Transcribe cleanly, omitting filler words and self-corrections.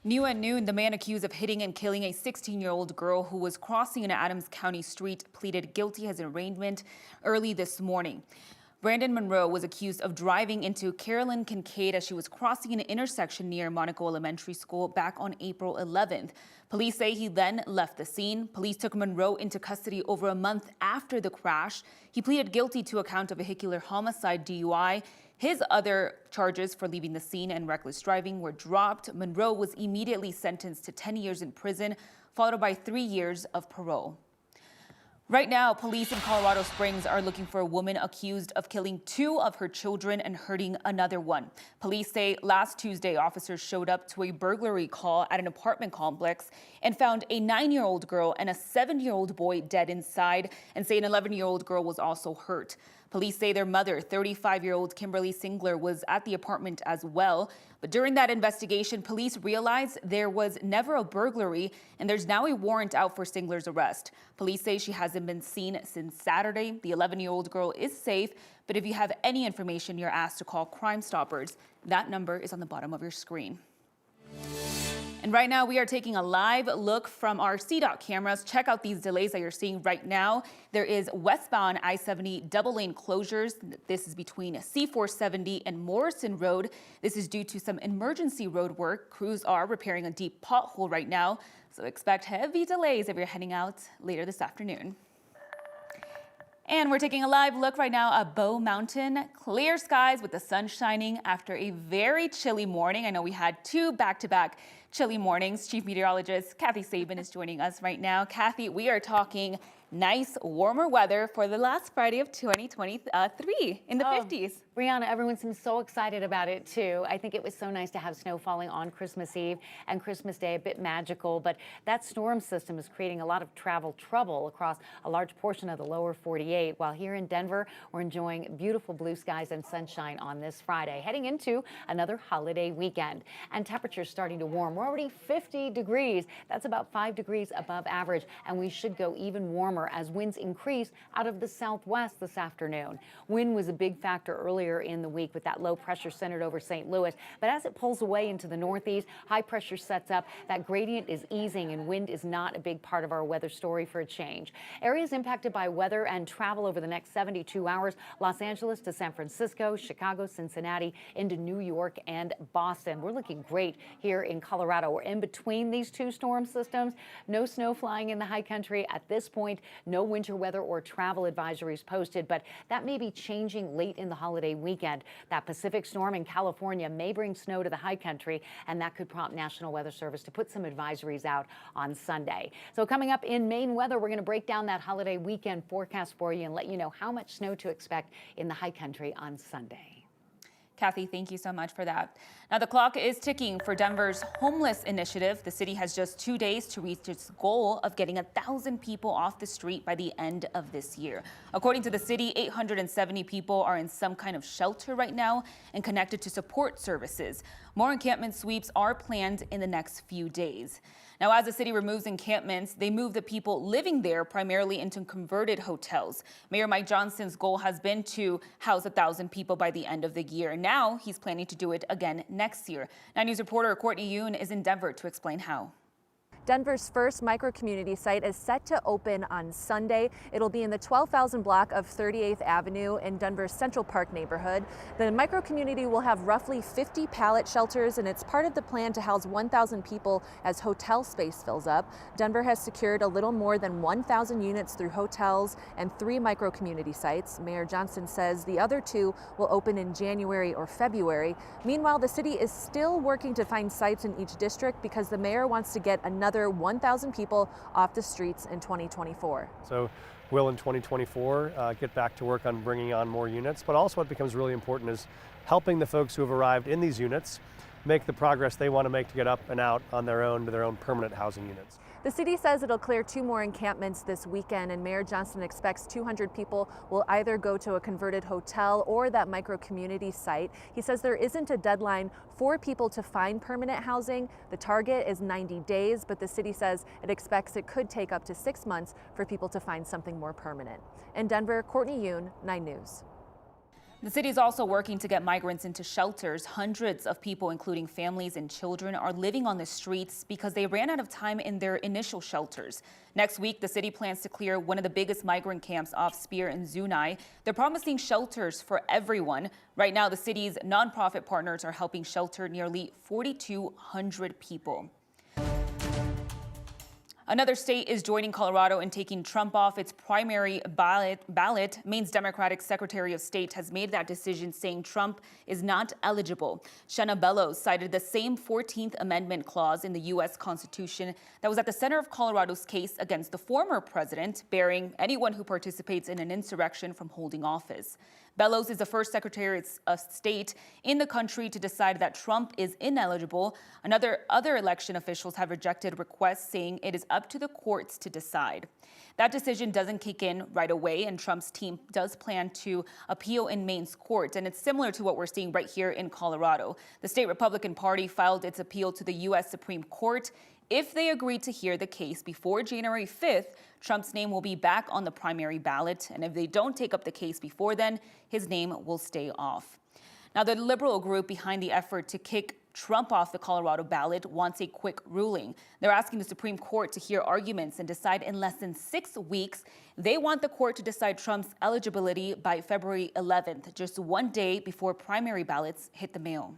New at noon, the man accused of hitting and killing a 16-year-old girl who was crossing an Adams County street pleaded guilty as arraignment early this morning. Brandon Monroe was accused of driving into Carolyn Kincaid as she was crossing an intersection near Monaco Elementary School back on April 11th. Police say he then left the scene. Police took Monroe into custody over a month after the crash. He pleaded guilty to a count of vehicular homicide DUI. His other charges for leaving the scene and reckless driving were dropped. Monroe was immediately sentenced to 10 years in prison, followed by 3 years of parole. Right now, police in Colorado Springs are looking for a woman accused of killing 2 of her children and hurting another one. Police say last Tuesday, officers showed up to a burglary call at an apartment complex and found a 9-year-old girl and a 7-year-old boy dead inside, and say an 11-year-old girl was also hurt. Police say their mother, 35-year-old Kimberly Singler, was at the apartment as well. But during that investigation, police realized there was never a burglary, and there's now a warrant out for Singler's arrest. Police say she hasn't been seen since Saturday. The 11-year-old girl is safe, but if you have any information, you're asked to call Crime Stoppers. That number is on the bottom of your screen. And right now we are taking a live look from our CDOT cameras. Check out these delays that you're seeing right now. There is westbound I-70 double lane closures. This is between C470 and Morrison Road. This is due to some emergency road work. Crews are repairing a deep pothole right now, so expect heavy delays if you're heading out later this afternoon. And we're taking a live look right now at Bow Mountain. Clear skies with the sun shining after a very chilly morning. I know we had 2 back-to-back chilly mornings. Chief Meteorologist Kathy Sabin is joining us right now. Kathy, we are talking nice, warmer weather for the last Friday of 2023 in the 50s. Brianna, everyone seems so excited about it, too. I think it was so nice to have snow falling on Christmas Eve and Christmas Day, a bit magical. But that storm system is creating a lot of travel trouble across a large portion of the lower 48. While here in Denver, we're enjoying beautiful blue skies and sunshine on this Friday, heading into another holiday weekend. And temperatures starting to warm. We're already 50 degrees. That's about 5 degrees above average. And we should go even warmer as winds increase out of the southwest this afternoon. Wind was a big factor earlier in the week with that low pressure centered over St. Louis. But as it pulls away into the northeast, high pressure sets up. That gradient is easing and wind is not a big part of our weather story for a change. Areas impacted by weather and travel over the next 72 hours, Los Angeles to San Francisco, Chicago, Cincinnati, into New York and Boston. We're looking great here in Colorado. We're in between these 2 storm systems. No snow flying in the high country at this point. No winter weather or travel advisories posted, but that may be changing late in the holiday weekend. That Pacific storm in California may bring snow to the high country, and that could prompt National Weather Service to put some advisories out on Sunday. So coming up in Maine weather, we're going to break down that holiday weekend forecast for you and let you know how much snow to expect in the high country on Sunday. Kathy, thank you so much for that. Now, the clock is ticking for Denver's homeless initiative. The city has just 2 days to reach its goal of getting 1,000 people off the street by the end of this year. According to the city, 870 people are in some kind of shelter right now and connected to support services. More encampment sweeps are planned in the next few days. Now, as the city removes encampments, they move the people living there primarily into converted hotels. Mayor Mike Johnson's goal has been to house 1,000 people by the end of the year. Now he's planning to do it again next year. 9 News reporter Courtney Yoon is in Denver to explain how. Denver's first micro-community site is set to open on Sunday. It'll be in the 12,000 block of 38th Avenue in Denver's Central Park neighborhood. The micro-community will have roughly 50 pallet shelters, and it's part of the plan to house 1,000 people as hotel space fills up. Denver has secured a little more than 1,000 units through hotels and 3 micro-community sites. Mayor Johnson says the other 2 will open in January or February. Meanwhile, the city is still working to find sites in each district because the mayor wants to get another 1,000 people off the streets in 2024. So we'll in 2024 get back to work on bringing on more units, but also what becomes really important is helping the folks who have arrived in these units make the progress they want to make to get up and out on their own to their own permanent housing units. The city says it'll clear 2 more encampments this weekend, and Mayor Johnson expects 200 people will either go to a converted hotel or that micro-community site. He says there isn't a deadline for people to find permanent housing. The target is 90 days, but the city says it expects it could take up to 6 months for people to find something more permanent. In Denver, Courtney Yoon, 9 News. The city is also working to get migrants into shelters. Hundreds of people, including families and children, are living on the streets because they ran out of time in their initial shelters. Next week, the city plans to clear one of the biggest migrant camps off Spear and Zunai. They're promising shelters for everyone. Right now, the city's nonprofit partners are helping shelter nearly 4,200 people. Another state is joining Colorado in taking Trump off its primary ballot. Maine's Democratic Secretary of State has made that decision, saying Trump is not eligible. Shenna Bellows cited the same 14th Amendment clause in the U.S. Constitution that was at the center of Colorado's case against the former president, barring anyone who participates in an insurrection from holding office. Bellows is the first Secretary of State in the country to decide that Trump is ineligible. Other election officials have rejected requests, saying it is up to the courts to decide. That decision doesn't kick in right away, and Trump's team does plan to appeal in Maine's court, and it's similar to what we're seeing right here in Colorado. The state Republican Party filed its appeal to the U.S. Supreme Court. If they agree to hear the case before January 5th, Trump's name will be back on the primary ballot, and if they don't take up the case before then, his name will stay off. Now, the liberal group behind the effort to kick Trump off the Colorado ballot wants a quick ruling. They're asking the Supreme Court to hear arguments and decide in less than 6 weeks. They want the court to decide Trump's eligibility by February 11th, just one day before primary ballots hit the mail.